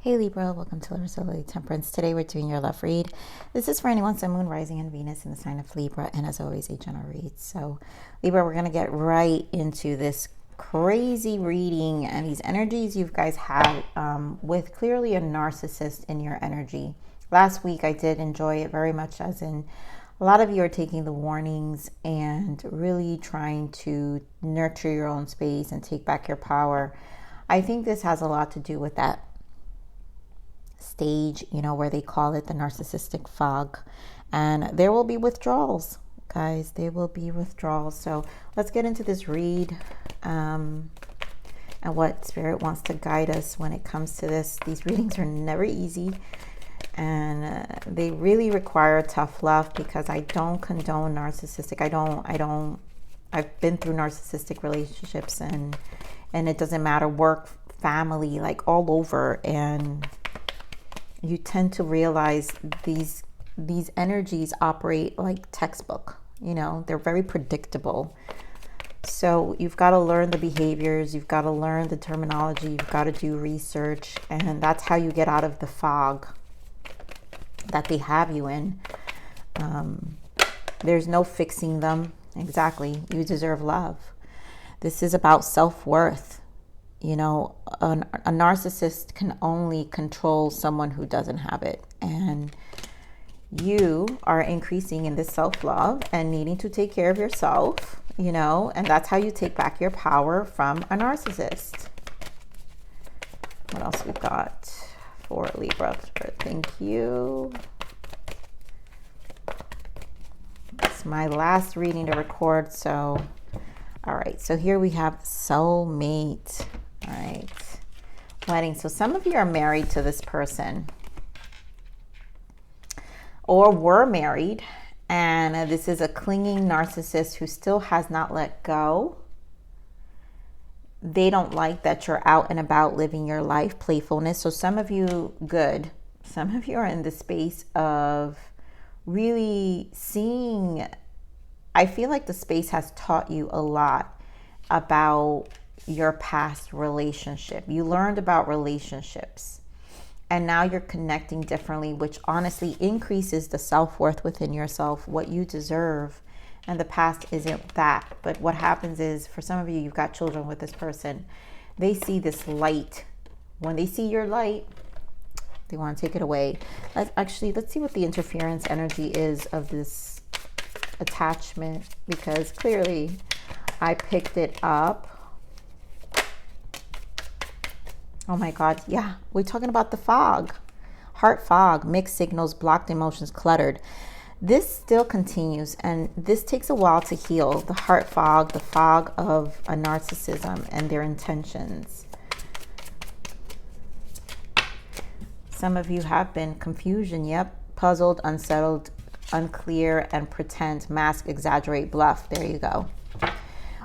Hey Libra, welcome to Libra Solar Temperance. Today we're doing your love read. This is for anyone, Sun, Moon, Rising, and Venus in the sign of Libra, and as always, a general read. So Libra, we're going to get right into this crazy reading and these energies you guys have with clearly a narcissist in your energy. Last week I did enjoy it very much, as in a lot of you are taking the warnings and really trying to nurture your own space and take back your power. I think this has a lot to do with that stage, where they call it the narcissistic fog. And there will be withdrawals, guys. There will be withdrawals. So let's get into this read and what Spirit wants to guide us when it comes to this. These readings are never easy, and they really require tough love, because I don't condone narcissistic. I've been through narcissistic relationships, and it doesn't matter, work, family, like all over. And you tend to realize these energies operate like textbook. They're very predictable. So you've got to learn the behaviors, you've got to learn the terminology, you've got to do research, and that's how you get out of the fog that they have you in. There's no fixing them. Exactly. You deserve love. This is about self-worth. A narcissist can only control someone who doesn't have it. And you are increasing in this self-love and needing to take care of yourself, and that's how you take back your power from a narcissist. What else we got for Libra? Thank you. It's my last reading to record, so all right. So here we have soulmate. All right, wedding. So some of you are married to this person or were married, and this is a clinging narcissist who still has not let go. They don't like that you're out and about living your life, playfulness. So some of you, good. Some of you are in the space of really seeing. I feel like the space has taught you a lot about your past relationship. You learned about relationships, and now you're connecting differently, which honestly increases the self-worth within yourself, what you deserve. And the past isn't that. But what happens is, for some of you, you've got children with this person. They see this light. When they see your light, they want to take it away. Let's see what the interference energy is of this attachment, because clearly I picked it up. Oh my God, yeah, we're talking about the fog. Heart fog, mixed signals, blocked emotions, cluttered. This still continues, and this takes a while to heal. The heart fog, the fog of a narcissism and their intentions. Some of you have been confusion, yep. Puzzled, unsettled, unclear, and pretend, mask, exaggerate, bluff. There you go.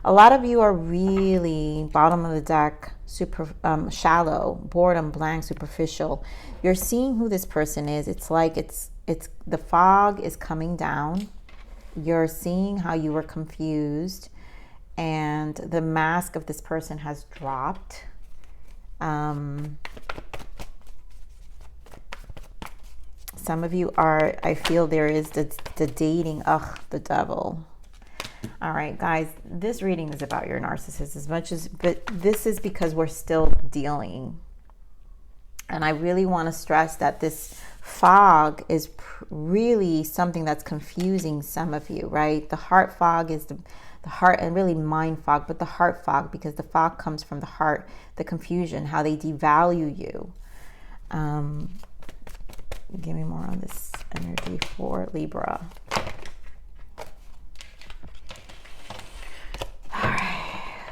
A lot of you are really bottom of the deck, super shallow, boredom, blank, superficial. You're seeing who this person is. It's like it's the fog is coming down. You're seeing how you were confused, and the mask of this person has dropped. Some of you are, I feel there is the dating, the devil. All right, guys, this reading is about your narcissist but this is because we're still dealing. And I really want to stress that this fog is really something that's confusing some of you, right? The heart fog is the heart, and really mind fog, but the heart fog, because the fog comes from the heart, the confusion, how they devalue you. Give me more on this energy for Libra.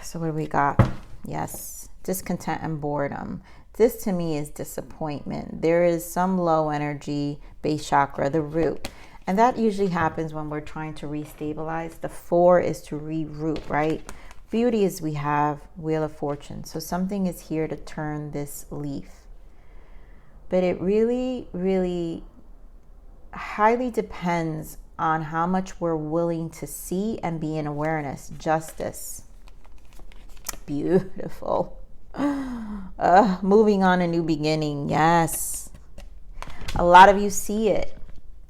So what do we got? Yes, discontent and boredom. This to me is disappointment. There is some low energy, base chakra, the root. And that usually happens when we're trying to restabilize. The 4 is to reroot, right? Beauty is we have Wheel of Fortune. So something is here to turn this leaf. But it really, really highly depends on how much we're willing to see and be in awareness. Justice. Beautiful. Moving on, a new beginning. Yes. A lot of you see it.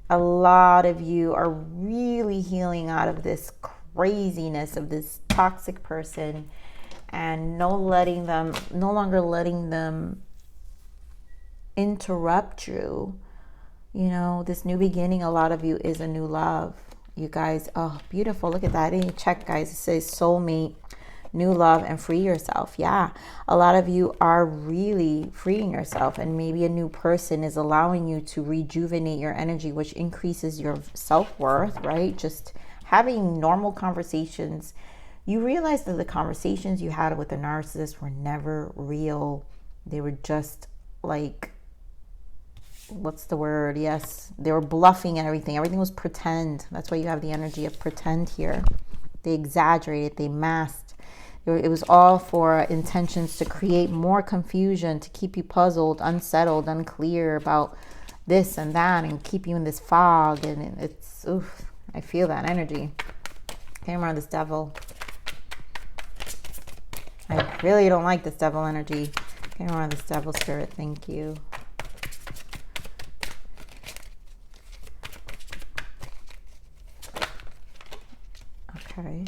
A lot of you are really healing out of this craziness of this toxic person, and no longer letting them interrupt you. You know, this new beginning, a lot of you, is a new love. You guys, oh, beautiful. Look at that. I didn't check, guys. It says soulmate, new love, and free yourself. Yeah, a lot of you are really freeing yourself, and maybe a new person is allowing you to rejuvenate your energy, which increases your self-worth, right? Just having normal conversations. You realize that the conversations you had with the narcissist were never real. They were just like, what's the word? Yes, they were bluffing and everything. Everything was pretend. That's why you have the energy of pretend here. They exaggerated, they masked. It was all for intentions to create more confusion, to keep you puzzled, unsettled, unclear about this and that, and keep you in this fog. And it's, oof, I feel that energy. Came around this devil. I really don't like this devil energy. Came around this devil spirit. Thank you. Okay.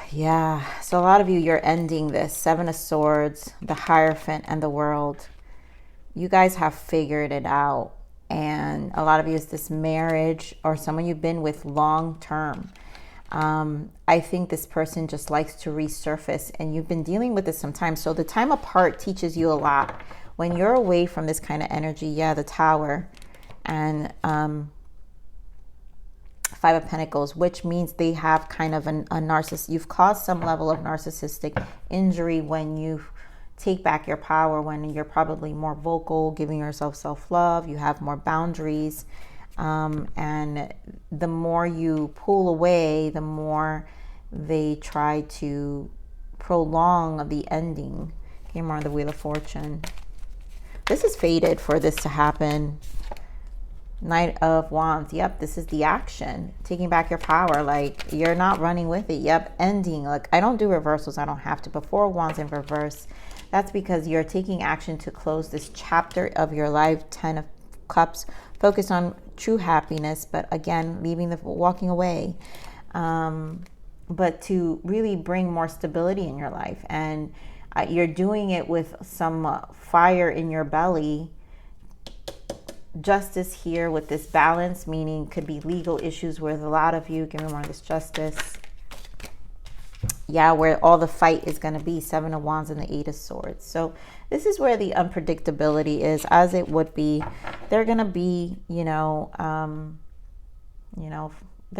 Yeah, so a lot of you, you're ending this. Seven of Swords, the Hierophant, and the World. You guys have figured it out. And a lot of you, is this marriage or someone you've been with long term. I think this person just likes to resurface, and you've been dealing with this sometimes. So the time apart teaches you a lot. When you're away from this kind of energy, yeah, the Tower and Five of Pentacles, which means they have kind of a narcissist. You've caused some level of narcissistic injury when you take back your power, when you're probably more vocal, giving yourself self-love, you have more boundaries. And the more you pull away, the more they try to prolong the ending. Came around the Wheel of Fortune. This is fated for this to happen. Knight of Wands. Yep, this is the action. Taking back your power. Like, you're not running with it. Yep, ending. Like, I don't do reversals. I don't have to. But Four of Wands in reverse. That's because you're taking action to close this chapter of your life. 10 of Cups. Focus on true happiness. But again, walking away. But to really bring more stability in your life. And you're doing it with some fire in your belly. Justice here with this balance, meaning could be legal issues with a lot of you. Give me more of this Justice. Yeah, where all the fight is going to be. Seven of Wands and the Eight of Swords. So this is where the unpredictability is, as it would be. They're going to be, they're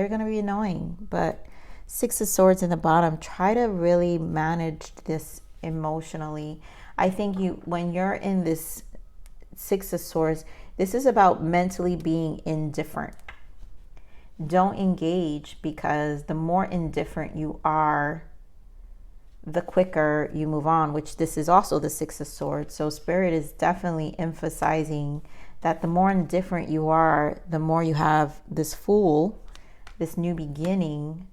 going to be annoying. But Six of Swords in the bottom. Try to really manage this emotionally. I think when you're in this Six of Swords, this is about mentally being indifferent. Don't engage, because the more indifferent you are, the quicker you move on, which this is also the Six of Swords. So Spirit is definitely emphasizing that the more indifferent you are, the more you have this Fool, this new beginning,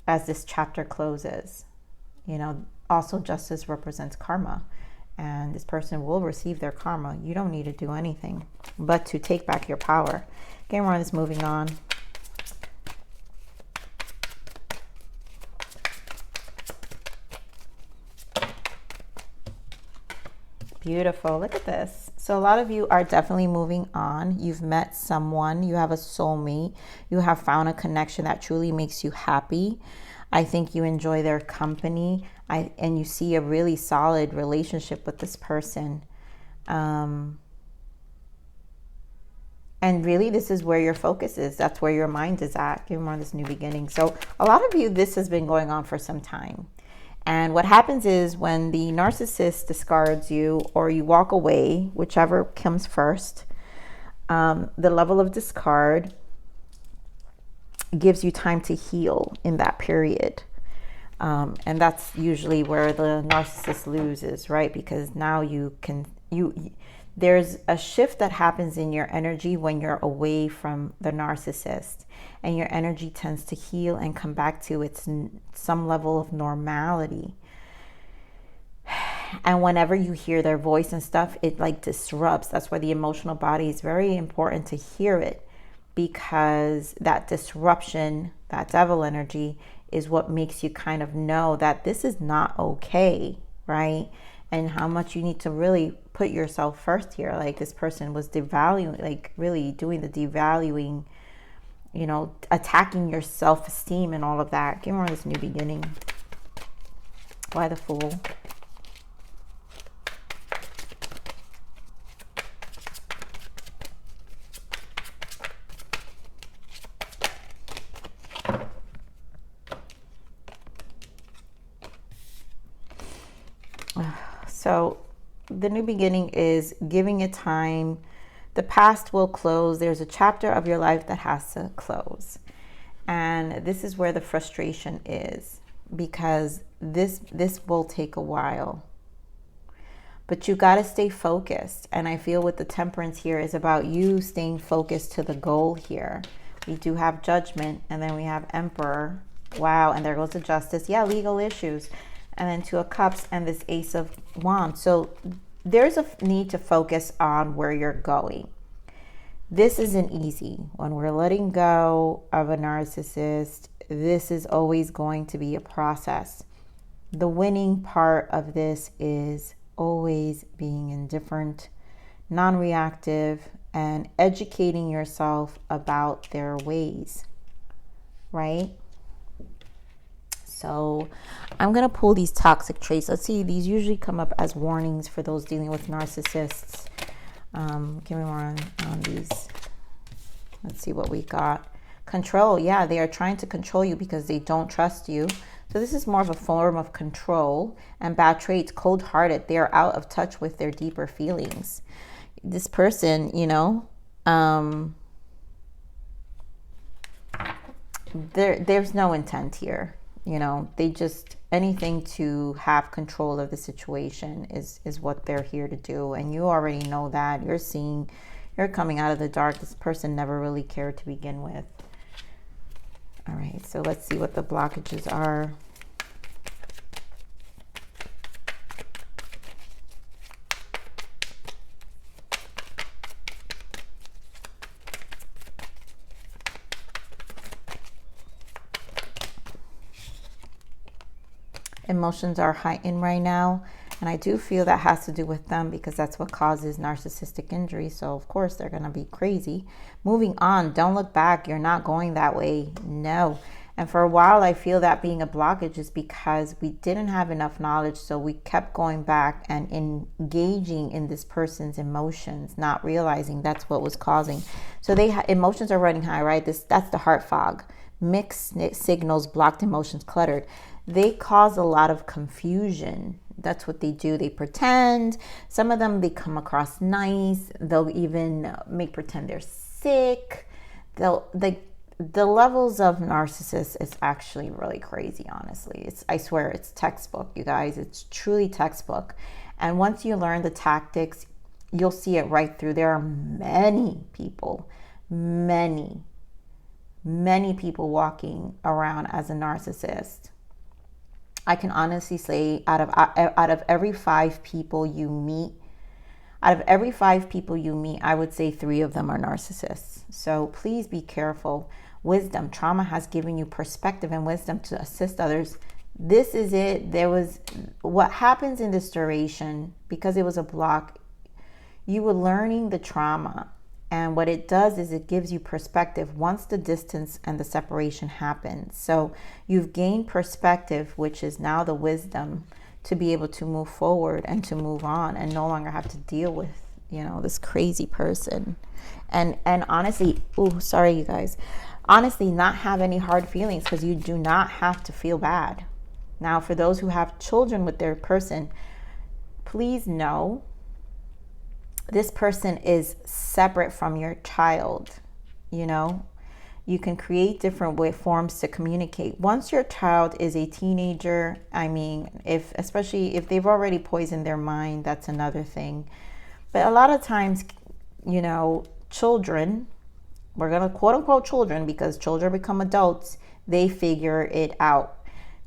as this chapter closes. Also Justice represents karma. And this person will receive their karma. You don't need to do anything but to take back your power. Game Run is moving on. Beautiful. Look at this. So a lot of you are definitely moving on. You've met someone. You have a soulmate. You have found a connection that truly makes you happy. I think you enjoy their company. And you see a really solid relationship with this person. And really, this is where your focus is. That's where your mind is at. Give more of this new beginning. So a lot of you, this has been going on for some time. And what happens is when the narcissist discards you or you walk away, whichever comes first, the level of discard gives you time to heal in that period. And that's usually where the narcissist loses, right? Because now There's a shift that happens in your energy when you're away from the narcissist, and your energy tends to heal and come back to its some level of normality. And whenever you hear their voice and stuff, it like disrupts. That's why the emotional body is very important to hear it, because that disruption, that devil energy, is what makes you kind of know that this is not okay, right? And how much you need to really put yourself first here. Like, this person was devaluing, like really doing the devaluing, you know, attacking your self-esteem and all of that. Give me more of this new beginning. Why the Fool? So the new beginning is giving it time. The past will close. There's a chapter of your life that has to close. And this is where the frustration is, because this will take a while. But you got to stay focused. And I feel with the Temperance here is about you staying focused to the goal here. We do have Judgment, and then we have Emperor. Wow, and there goes the Justice. Yeah, legal issues. And then Two of Cups and this Ace of Wands. So there's a need to focus on where you're going. This isn't easy. When we're letting go of a narcissist, this is always going to be a process. The winning part of this is always being indifferent, non-reactive, and educating yourself about their ways, right? So I'm going to pull these toxic traits. Let's see, these usually come up as warnings for those dealing with narcissists. Give me more on these. Let's see what we got. Control. Yeah, they are trying to control you because they don't trust you. So this is more of a form of control. And bad traits, cold-hearted. They are out of touch with their deeper feelings. This person, you know, there's no intent here. You know, they just, anything to have control of the situation is what they're here to do. And you already know that. You're seeing, you're coming out of the dark. This person never really cared to begin with. All right, so let's see what the blockages are. Emotions are heightened right now, and I do feel that has to do with them, because that's what causes narcissistic injury. So of course they're going to be crazy. Moving on. Don't look back. You're not going that way. No. And for a while I feel that being a blockage is because we didn't have enough knowledge, so we kept going back and engaging in this person's emotions, not realizing that's what was causing. So emotions are running high, right? That's the heart fog. Mixed signals, blocked emotions, cluttered. They cause a lot of confusion. That's what they do. They pretend. Some of them, they come across nice. They'll even make pretend they're sick. The levels of narcissists is actually really crazy, honestly. I swear, it's textbook, you guys. It's truly textbook. And once you learn the tactics, you'll see it right through. There are many people, many people walking around as a narcissist. I can honestly say out of every 5 people you meet, I would say 3 of them are narcissists. So please be careful. Wisdom, trauma has given you perspective and wisdom to assist others. This is it. What happens in this duration, because it was a block, you were learning the trauma. And what it does is it gives you perspective once the distance and the separation happens. So you've gained perspective, which is now the wisdom to be able to move forward and to move on and no longer have to deal with, you know, this crazy person. And honestly, sorry you guys, honestly, not have any hard feelings, because you do not have to feel bad. Now, for those who have children with their person, please know this person is separate from your child. You know, you can create different forms to communicate. Once your child is a teenager, I mean, especially if they've already poisoned their mind, that's another thing. But a lot of times, you know, children, we're going to quote unquote children because children become adults, they figure it out.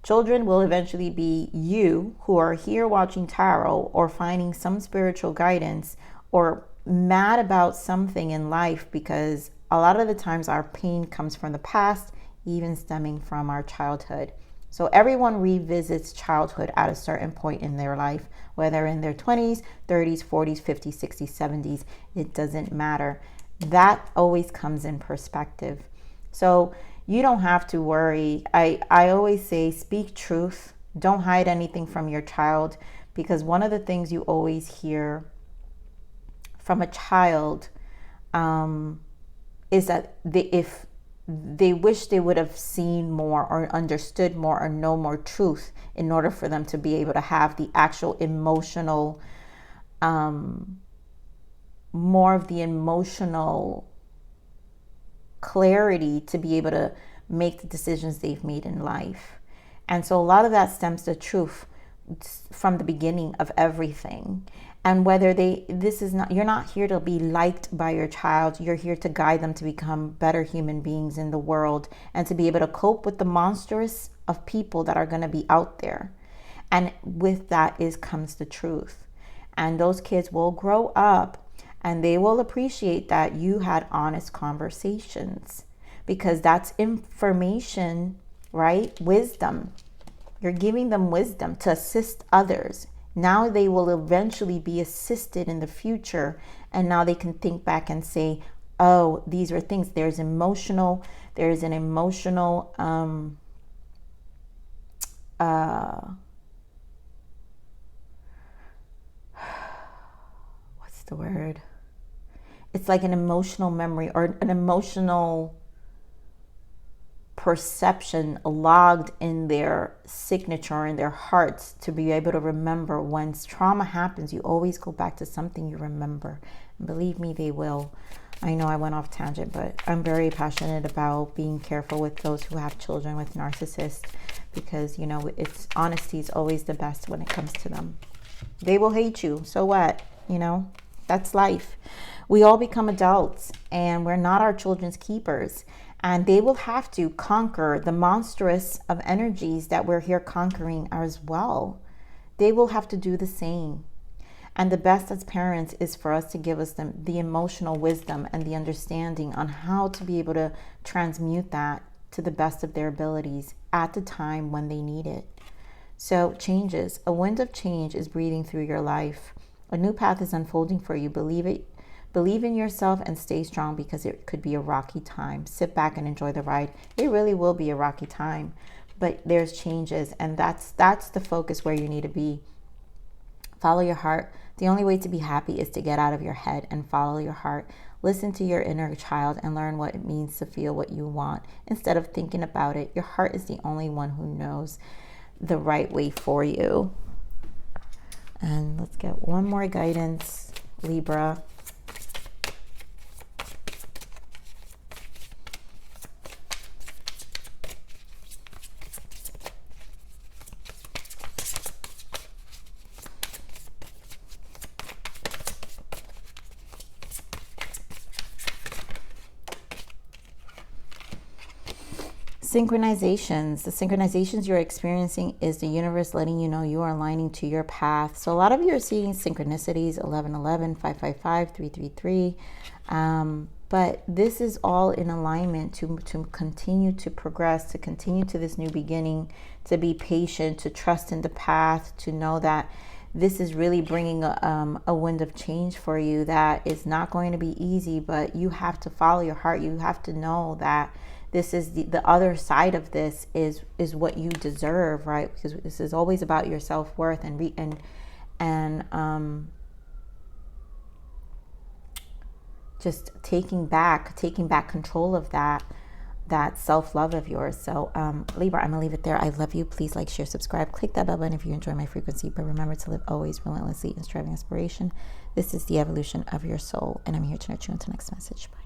Children will eventually be you who are here watching tarot or finding some spiritual guidance or mad about something in life, because a lot of the times our pain comes from the past, even stemming from our childhood. So everyone revisits childhood at a certain point in their life, whether in their 20s, 30s, 40s, 50s, 60s, 70s, it doesn't matter. That always comes in perspective. So you don't have to worry. I always say, speak truth. Don't hide anything from your child, because one of the things you always hear from a child is that if they wish they would have seen more or understood more or know more truth in order for them to be able to have the actual emotional, more of the emotional clarity to be able to make the decisions they've made in life. And so a lot of that stems to truth from the beginning of everything. And whether you're not here to be liked by your child, you're here to guide them to become better human beings in the world and to be able to cope with the monstrous of people that are going to be out there. And with that comes the truth. And those kids will grow up and they will appreciate that you had honest conversations, because that's information, right? Wisdom. You're giving them wisdom to assist others. Now they will eventually be assisted in the future, and now they can think back and say, oh, these are things. There's an emotional, what's the word? It's like an emotional memory or an emotional perception logged in their signature, in their hearts, to be able to remember. When trauma happens, you always go back to something you remember. And believe me, they will. I know I went off tangent, but I'm very passionate about being careful with those who have children with narcissists, because, you know, honesty is always the best when it comes to them. They will hate you. So what? You know, that's life. We all become adults and we're not our children's keepers. And they will have to conquer the monstrous of energies that we're here conquering as well. They will have to do the same. And the best as parents is for us to give us the emotional wisdom and the understanding on how to be able to transmute that to the best of their abilities at the time when they need it. So changes. A wind of change is breathing through your life. A new path is unfolding for you. Believe it. Believe in yourself and stay strong, because it could be a rocky time. Sit back and enjoy the ride. It really will be a rocky time, but there's changes, and that's the focus where you need to be. Follow your heart. The only way to be happy is to get out of your head and follow your heart. Listen to your inner child and learn what it means to feel what you want instead of thinking about it. Your heart is the only one who knows the right way for you. And let's get one more guidance, Libra. Synchronizations. The synchronizations you're experiencing is the universe letting you know you are aligning to your path. So a lot of you are seeing synchronicities, 1111, 555, 333. But this is all in alignment to continue to progress, to continue to this new beginning, to be patient, to trust in the path, to know that this is really bringing a wind of change for you that is not going to be easy, but you have to follow your heart. You have to know that this is the other side of this is what you deserve, right? Because this is always about your self-worth and just taking back control of that self-love of yours. So Libra, I'm gonna leave it there. I love you. Please like, share, subscribe, click that bell button if you enjoy my frequency, but remember to live always relentlessly in striving inspiration. This is the evolution of your soul, and I'm here to nurture you until next message. Bye.